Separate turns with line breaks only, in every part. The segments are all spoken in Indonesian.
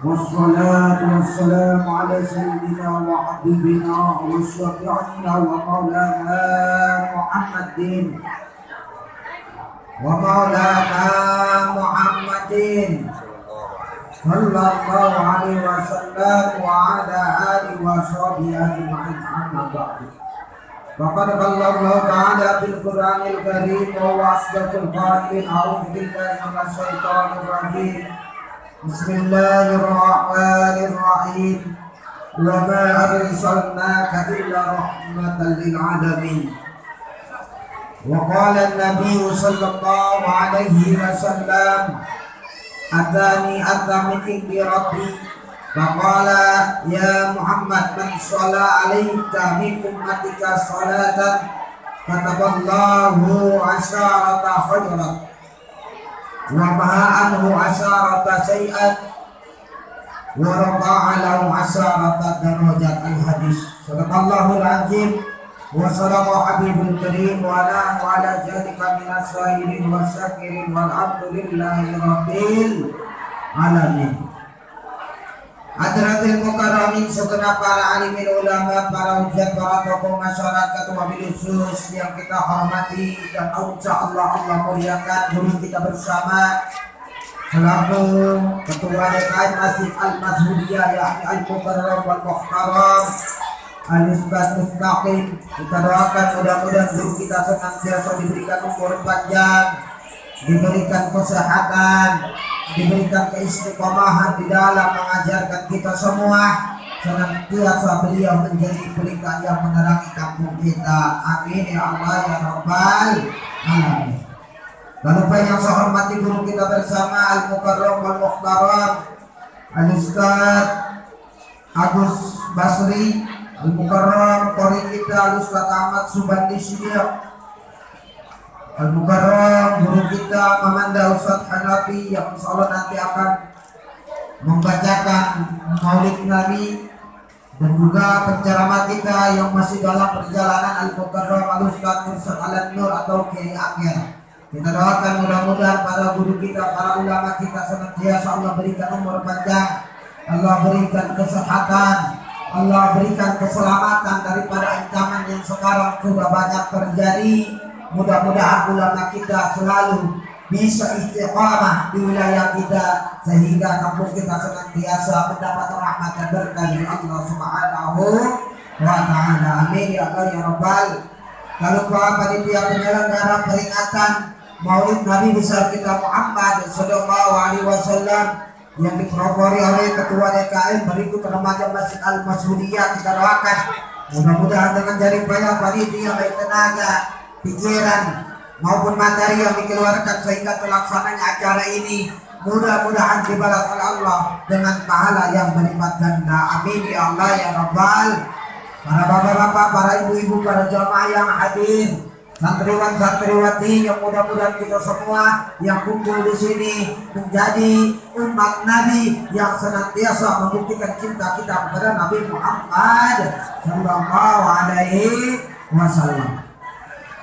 والصلاة والسلام على سيدنا وحبيبنا وشفيعنا ومولانا محمد صلى الله عليه وسلم وعلى آله وصحبه أجمعين. أما بعد، فقد قال الله تعالى في القرآن الكريم وهو أصدق القائلين: أعوذ بالله من الشيطان الرجيم، بسم الله الرحمن الرحيم، وما أرسلناك إلا رحمة للعالمين. وقال النبي صلى الله عليه وسلم: أتاني من ربي فقال: يا محمد، من صلى عليك من أمتك صلاة كتب الله عشرة خيرا ومحى عنه عشرة سيئا ورفع له عشرة درجات. الحديث. صدق الله العظيم وصدق حبيب الكريم وعلى ذلك من الشاهدين والشاكرين والحمد لله رب العالمين. Hadratil mukarramin, segenap para alimin ulama, para hujat, para tokoh masyarakat, wabil khusus yang kita hormati dan insya Allah muliakan guru kita bersama selaku Ketua DKM Masjid Al-Mazhudiyah yakni Al-Mukarram wal Muhtaram Al-Ustaz Mustaqim. Kita doakan mudah-mudahan guru kita senantiasa diberikan umur panjang, diberikan kesehatan, diberikan keistiqomahan di dalam mengajarkan kita semua. Senantiasa beliau menjadi pelita yang menerangi kampung kita. Amin ya Allah ya Rabbal alamin. Lalu yang saya hormati guru kita bersama Al-Mukarram wal Muhtaram Al-Ustaz Agus Basri, Al-Mukarram Qori kita Al-Ustaz Ahmad Subandi Sidiq, Al-Mukarram guru kita Mamanda Ustaz Hanafi yang insyaallah nanti akan membacakan Maulid Nabi, dan juga penceramah kita yang masih dalam perjalanan Al-Mukarram Al-Ustaz Mursad Al-Nur atau Kiai Akhir. Kita doakan mudah-mudahan para guru kita, para ulama kita senantiasa Allah berikan umur panjang, Allah berikan kesehatan, Allah berikan keselamatan daripada ancaman yang sekarang sudah banyak terjadi. Mudah-mudahan ulama kita selalu bisa istiqamah di wilayah kita sehingga kampung kita senantiasa mendapat rahmat dan berkah dari Allah Subhanahu wa taala. Amin ya Allah ya Rabbal. Lalu panitia penyelenggara peringatan Maulid Nabi besar kita Muhammad sallallahu alaihi wasallam yang diprovori oleh Ketua DKM berikut remaja Masjid Al-Mazhudiyah, kita doakan mudah-mudahan dengan jerih payah panitia baik tenaga, pikiran maupun materi yang dikeluarkan sehingga terlaksananya acara ini mudah-mudahan dibalas oleh Allah dengan pahala yang berlipat ganda. Amin ya Allah ya Rabbal. Para bapak-bapak, para ibu-ibu, para jamaah yang hadir, santriwan-santriwati yang mudah-mudahan kita semua yang kumpul di sini menjadi umat Nabi yang senantiasa membuktikan cinta kita kepada Nabi Muhammad sallallahu alaihi wasallam.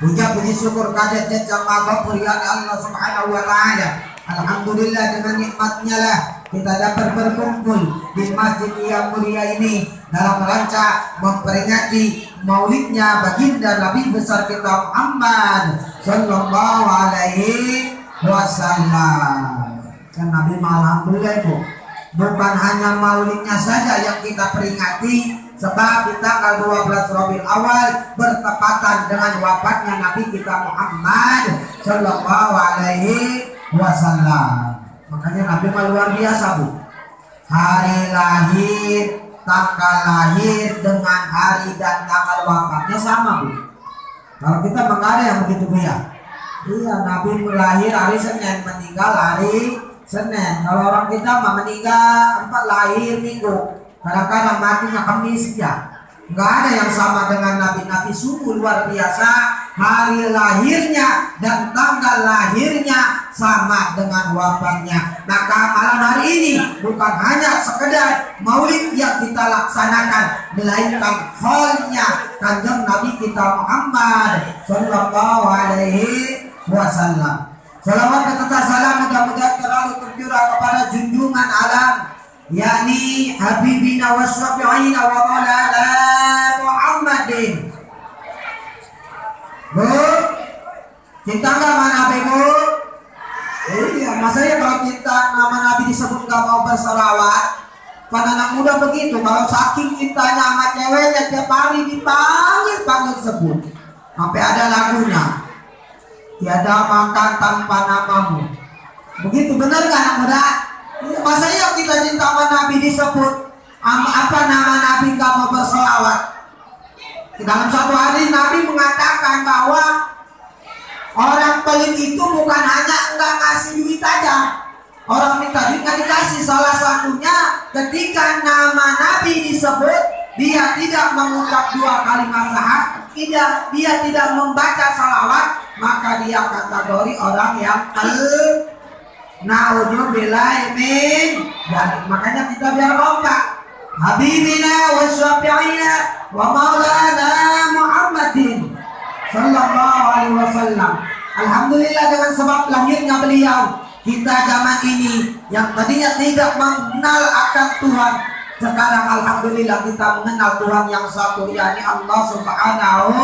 Puji syukur kadet jajang maha pemberian Allah Subhanahu wa taala. Alhamdulillah, dengan nikmatnya lah kita dapat berkumpul di masjid yang mulia ini dalam rangka memperingati maulidnya baginda Nabi besar kita Muhammad sallallahu alaihi wasallam. Dan Nabi alhamdulillah itu bukan hanya maulidnya saja yang kita peringati, sebab di tanggal 12 Rabiul Awal bertepatan dengan wafatnya Nabi kita Muhammad sallallahu alaihi wasallam. Makanya Nabi luar biasa, Bu. Hari lahir, tanggal lahir dengan hari dan tanggal wafatnya sama, Bu. Kalau kita mengalir yang begitu, Bu ya. Iya, Nabi lahir hari Senin, meninggal hari Senin. Kalau orang kita mah meninggal lahir Minggu, kadang-kadang matinya Kamis ya. Nggak ada yang sama dengan Nabi. Nabi sungguh luar biasa. Hari lahirnya dan tanggal lahirnya sama dengan wafatnya. Maka malam hari ini bukan hanya sekedar maulid yang kita laksanakan, melainkan haulnya kanjeng Nabi kita Muhammad sallallahu alaihi wasallam. Salawat serta salam mudah-mudahan terlalu tercurah kepada junjungan alam yakni habibina wa syafi'ina wa maulana Muhammadin. Bu, cinta nggak sama Nabi, Bu? Iya, masanya kalau cinta nama Nabi disebut nggak mau berselawat. Pada anak muda begitu, kalau saking cintanya sama ceweknya tiap hari dipanggil sebut. Sampai ada lagunya, tiada makan tanpa namamu. Begitu, benar kan anak muda? Masanya kita cinta sama Nabi disebut apa nama Nabi nggak mau berselawat. Dalam suatu hari Nabi mengatakan bahwa orang pelit itu bukan hanya nggak ngasih duit aja. Orang minta duit nggak dikasih. Salah satunya ketika nama Nabi disebut, dia tidak mengucap 2 kalimat syahadat, dia tidak membaca salawat, maka dia kategori orang yang naudzubillah min. Makanya kita biar kompak. Habibina wa syafi'ina wa maulana Muhammadin sallallahu alaihi wasallam. Alhamdulillah dengan sebab lahirnya beliau, kita zaman ini yang tadinya tidak mengenal akan Tuhan, sekarang alhamdulillah kita mengenal Tuhan yang satu, yakni Allah Subhanahu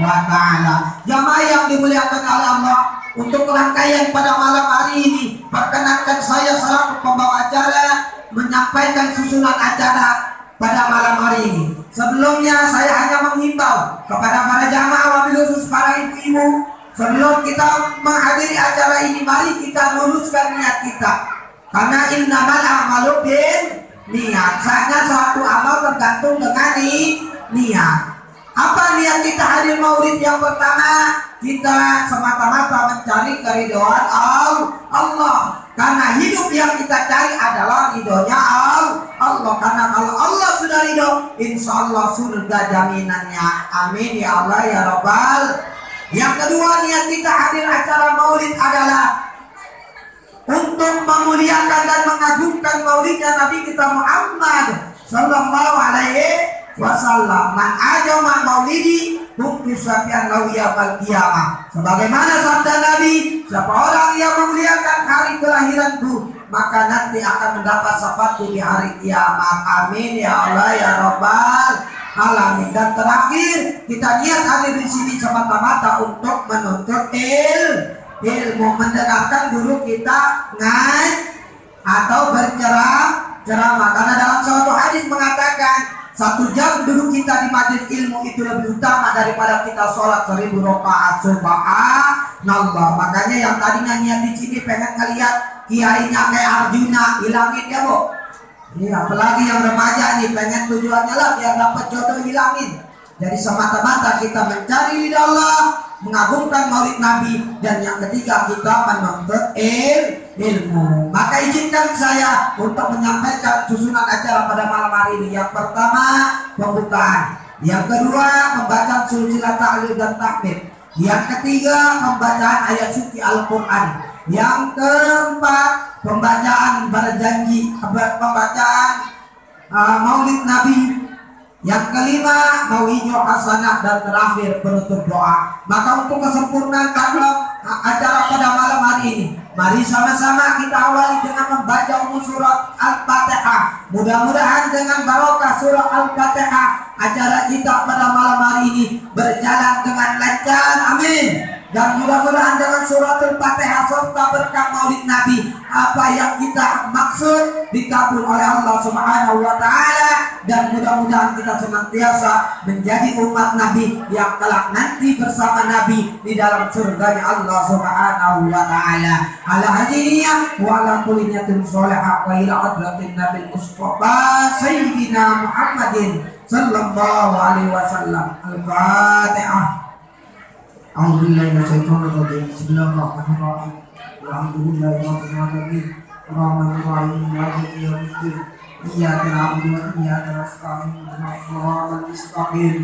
wa ta'ala. Jamaah yang dimuliakan oleh Allah, untuk rangkaian pada malam hari ini, perkenankan saya selaku pembawa acara menyampaikan susunan acara pada malam hari ini. Sebelumnya saya hanya menghimbau kepada para jamaah, wabil khusus para ibu-ibu, sebelum kita menghadiri acara ini, mari kita luruskan niat kita. Karena innamal a'malu bin niat. Saatnya suatu amal tergantung dengan niat. Apa niat kita hadir maulid? Yang pertama, kita semata-mata mencari keridhaan Allah. Karena hidup yang kita cari adalah ridhonya Allah. Karena kalau Allah sudah ridho, insya Allah surga jaminannya. Amin ya Allah ya Rabbal. Yang kedua, niat kita hadir acara maulid adalah untuk memuliakan dan mengagungkan maulidnya Nabi kita Muhammad sallallahu alaihi wasallam. Man ajama maulidi kuntu syafi'an lahu yaumil qiyamah. Sebagaimana sabda Nabi, siapa orang yang memuliakan hari kelahiranku, maka nanti akan mendapat syafaatku di hari kiamat. Amin ya Allah ya Rabbal alamin. Dan terakhir, kita niat hadir di sini semata-mata untuk menuntut ilmu, mendengarkan guru kita atau berceramah. Karena dalam suatu hadis mengatakan 1 jam duduk kita di majelis ilmu itu lebih utama daripada kita sholat 1000 rakaat. Subhanallah. Makanya yang tadinya niat di sini pengen ngeliat kiainya kayak Arjuna, hilangin ya Bu. Iya, apalagi yang remaja nih pengen tujuannya lah biar dapat jodoh, hilangin. Jadi semata-mata kita mencari ridha Allah, mengagungkan maulid Nabi, dan yang ketiga kita menuntut ilmu. Maka izinkan saya untuk menyampaikan susunan acara pada malam hari ini. Yang pertama, pembukaan. Yang kedua, pembacaan silsilah ta'lil dan tahmid. Yang ketiga, pembacaan ayat suci Al-Quran. Yang keempat, pembacaan berjanji, pembacaan maulid Nabi. Yang kelima, mau'izah hasanah, dan terakhir penutup doa. Maka untuk kesempurnaan acara pada malam hari ini, mari sama-sama kita awali dengan membaca surat Al-Fatihah. Mudah-mudahan dengan barokah surah Al-Fatihah, acara kita pada malam hari ini berjalan dengan lancar. Amin. Dan mudah-mudahan dengan surat Al-Fatihah serta berkah maulid Nabi, apa yang kita maksud dikabul oleh Allah Subhanahu wa ta'ala. Dan mudah-mudahan kita senantiasa menjadi umat Nabi yang kelak nanti bersama Nabi di dalam surganya Allah Subhanahu wa ta'ala. Ala hadiyah wa ala kulli niyatin sholihah wa ila hadratin Nabil Mustafa Sayyidina Muhammadin sallallahu alaihi wasallam. Al-Fatihah. A'udzubillahi minasyaitonir rajim. Bismillahirrahmanirrahim. Alhamdulillahirabbil alamin. Arrahmanirrahim. Maliki yaumiddin. Iyyaka na'budu wa iyyaka nasta'in. Ihdinas siratal mustaqim.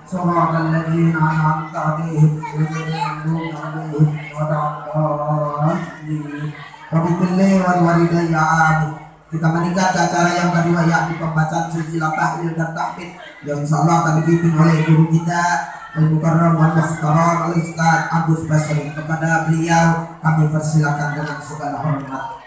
Shiratal ladzina an'amta 'alaihim ghairil maghdubi 'alaihim waladdallin. Wabillahi wal walidayya amin. Kita meningkat ke acara yang kedua, yakni pembacaan silsilah tahlil dan tahmid yang insyaallah akan dipimpin oleh guru kita Al-Mukarram wal Mukhtaram Al-Ustaz Agus Basri. Kepada beliau kami persilakan dengan segala hormat.